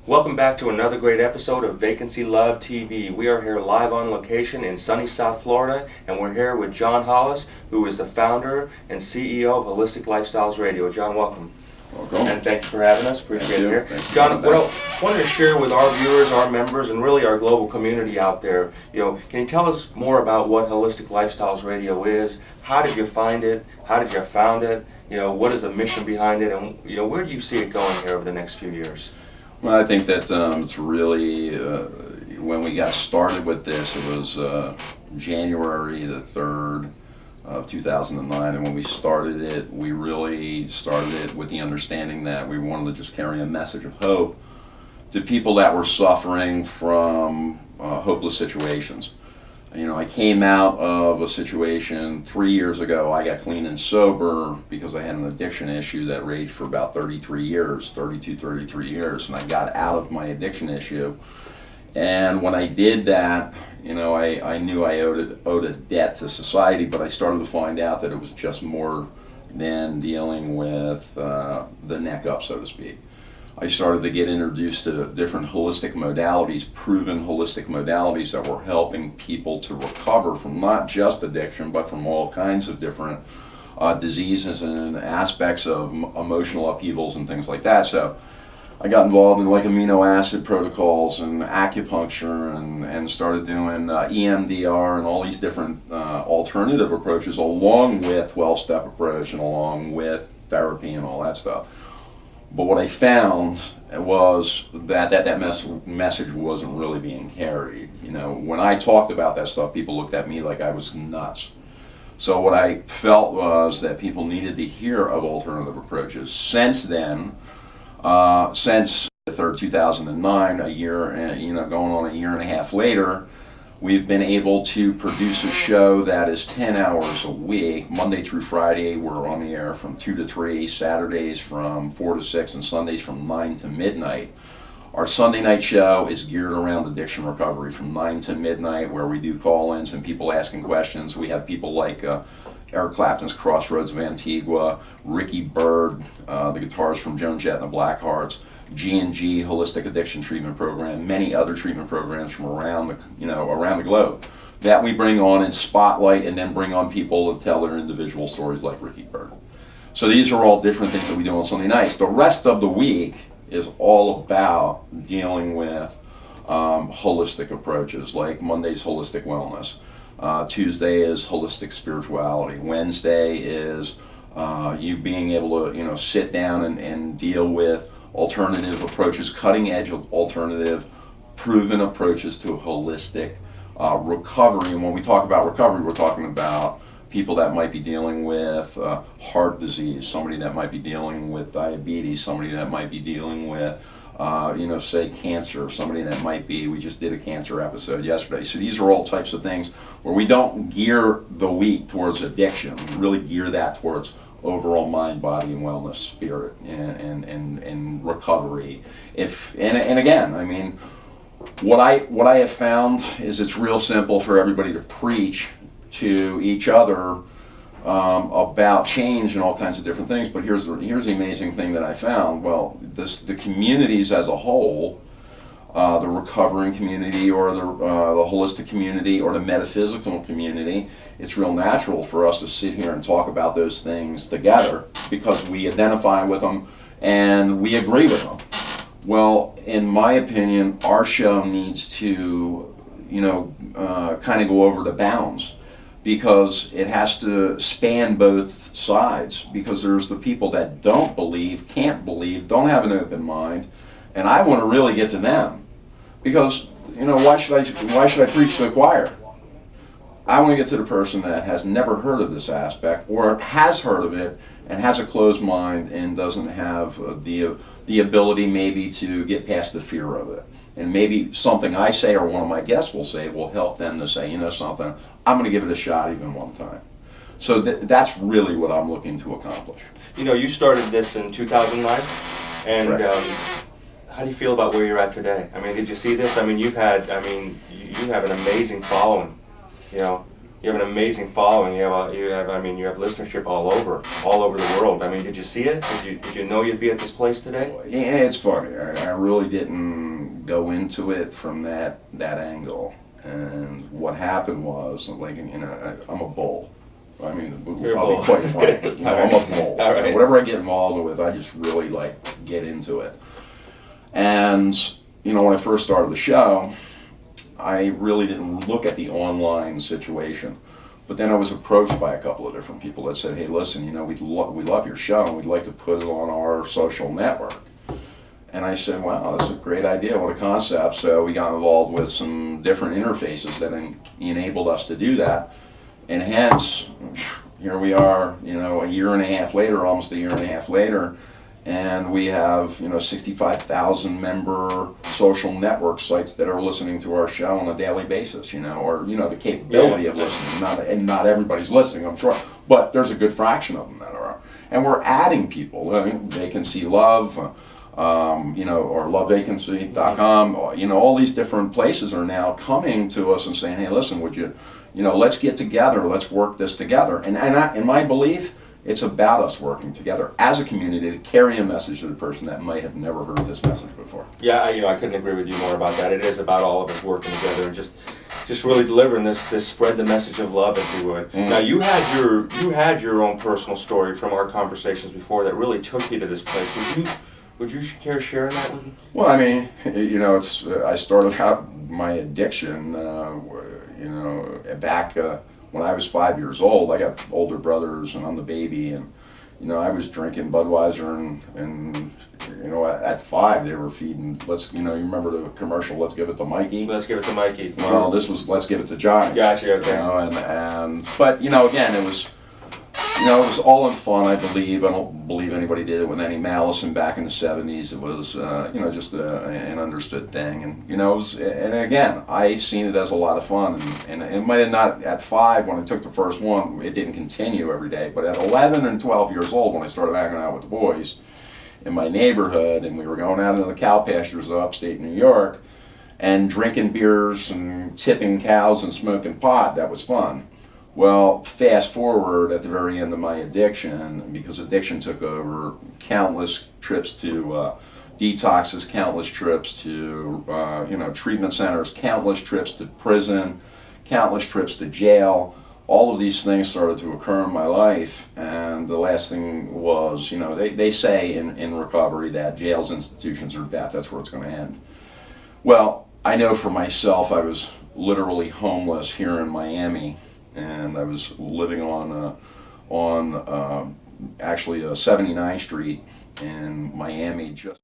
Welcome back to another great episode of Vacancy Love TV. We are here live on location in sunny South Florida, and we're here with John Hollis, who is the founder and CEO of Holistic Lifestyles Radio. John, welcome. Welcome. And thank you for having us. Appreciate it here. Thank you. John, what I wanted to share with our viewers, our members, and really our global community out there, can you tell us more about what Holistic Lifestyles Radio is? How did you find it? How did you found it? What is the mission behind it? And, where do you see it going here over the next few years? Well, I think that it's really, when we got started with this, it was January the 3rd of 2009, and when we started it, we really started it with the understanding that we wanted to just carry a message of hope to people that were suffering from hopeless situations. I came out of a situation 3 years ago. I got clean and sober because I had an addiction issue that raged for about 33 years, 33 years, and I got out of my addiction issue. And when I did that, I knew I owed a debt to society, but I started to find out that it was just more than dealing with the neck up, so to speak. I started to get introduced to different holistic modalities, proven holistic modalities that were helping people to recover from not just addiction, but from all kinds of different diseases and aspects of emotional upheavals and things like that. So I got involved in amino acid protocols and acupuncture and started doing EMDR and all these different alternative approaches along with 12-step approach and along with therapy and all that stuff. But what I found was that message wasn't really being carried. When I talked about that stuff, people looked at me like I was nuts. So what I felt was that people needed to hear of alternative approaches. Since then, since the 3rd 2009, a year and going on a year and a half later, we've been able to produce a show that is 10 hours a week, Monday through Friday. We're on the air from 2 to 3, Saturdays from 4 to 6, and Sundays from 9 to midnight. Our Sunday night show is geared around addiction recovery from 9 to midnight, where we do call-ins and people asking questions. We have people like Eric Clapton's Crossroads of Antigua, Ricky Byrd, the guitarist from Joan Jett and the Blackhearts, G&G Holistic Addiction Treatment Program, many other treatment programs from around the globe that we bring on and spotlight, and then bring on people and tell their individual stories like Ricky Byrd. So these are all different things that we do on Sunday nights. The rest of the week is all about dealing with holistic approaches, like Monday's holistic wellness. Tuesday is holistic spirituality. Wednesday is you being able to sit down and deal with alternative approaches, cutting edge alternative, proven approaches to holistic recovery. And when we talk about recovery, we're talking about people that might be dealing with heart disease, somebody that might be dealing with diabetes, somebody that might be dealing with say cancer, somebody that might be, we just did a cancer episode yesterday. So these are all types of things where we don't gear the week towards addiction. We really gear that towards overall mind, body, and wellness, spirit, and recovery. And again, I mean, what I have found is it's real simple for everybody to preach to each other about change and all kinds of different things. But here's the amazing thing that I found. Well, the communities as a whole, the recovering community or the holistic community or the metaphysical community, it's real natural for us to sit here and talk about those things together because we identify with them and we agree with them. Well, in my opinion, our show needs to, kind of go over the bounds, because it has to span both sides, because there's the people that don't believe, can't believe, don't have an open mind, and I want to really get to them. Because, why should I preach to the choir? I want to get to the person that has never heard of this aspect, or has heard of it and has a closed mind and doesn't have the ability maybe to get past the fear of it. And maybe something I say or one of my guests will say will help them to say, something, I'm going to give it a shot even one time. So that's really what I'm looking to accomplish. You started this in 2009, and how do you feel about where you're at today? I mean, did you see this? I mean, you have an amazing following. You have an amazing following. I mean, you have listenership all over the world. I mean, did you see it? Did you know you'd be at this place today? Yeah, it's funny. I really didn't go into it from that angle. And what happened was, like, you know, I'm a bull. I mean, I'll be quite frank. You know, I'm a bull. All right. Whatever I get involved with, I just really get into it. And you know, when I first started the show, I really didn't look at the online situation. But then I was approached by a couple of different people that said, "Hey, listen, you know, we love your show, and we'd like to put it on our social network." And I said, "Wow, that's a great idea. What a concept!" So we got involved with some different interfaces that enabled us to do that. And hence, here we are, you know, a year and a half later, almost a year and a half later, and we have, you know, 65,000 member social network sites that are listening to our show on a daily basis, you know, or, you know, the capability of listening. Not everybody's listening, I'm sure, but there's a good fraction of them that are. And we're adding people. I mean, Vacancy Love, you know, or lovevacancy.com, you know, all these different places are now coming to us and saying, "Hey, listen, would you, you know, let's get together, let's work this together." And in my belief, it's about us working together as a community to carry a message to the person that might have never heard this message before. Yeah, you know, I couldn't agree with you more about that. It is about all of us working together and just really delivering this spread the message of love, if you would. Now, you had your own personal story from our conversations before that really took you to this place. Would you care sharing that with me? Well, I mean, you know, I started out my addiction, you know, back when I was 5 years old. I got older brothers, and I'm the baby, and you know, I was drinking Budweiser, and you know, at 5 they were feeding. You know, you remember the commercial? Let's give it to Mikey. Let's give it to Mikey. Well, this was let's give it to Johnny. Gotcha. Okay. You know, but you know, again, it was. You know, it was all in fun, I believe. I don't believe anybody did it with any malice. And back in the 70s, it was, you know, just an understood thing. And, you know, and again, I seen it as a lot of fun. And it might have not, at 5, when I took the first one, it didn't continue every day. But at 11 and 12 years old, when I started hanging out with the boys in my neighborhood, and we were going out into the cow pastures of upstate New York, and drinking beers and tipping cows and smoking pot, that was fun. Well, fast forward at the very end of my addiction, because addiction took over, countless trips to detoxes, countless trips to you know, treatment centers, countless trips to prison, countless trips to jail. All of these things started to occur in my life, and the last thing was, you know, they say in recovery that jails, institutions are death. That's where it's going to end. Well, I know for myself, I was literally homeless here in Miami. And I was living on actually 79th Street in Miami, just